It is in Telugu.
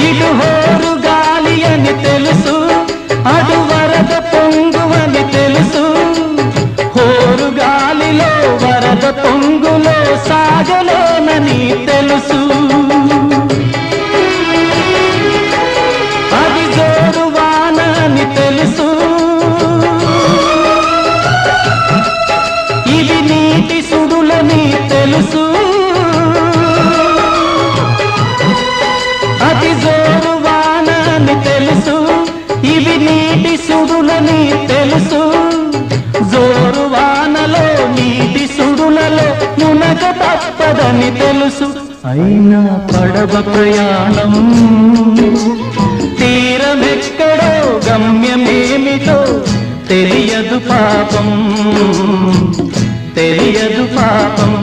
ఇటు హోరు గాలి అని తెలుసు, అటు వరద పొంగువని తెలుసు. హోరు గాలిలో వరద పొంగులో సాగలేనని తెలుసు. అది జోరు వాన అని తెలుసు, ఇది నీటి సుడులని తెలుసు. అది జోరు వాన అని తెలుసు, ఇవి నీటి సుడులని తెలుసు. జోరు వానలో నీటి సుడులలో మునగ తప్పదని తెలుసు. అయినా పడవ ప్రయాణం తీరమెక్కడో గమ్యమేమిటో తెలియదు పాపం, తెలియదు పాపం.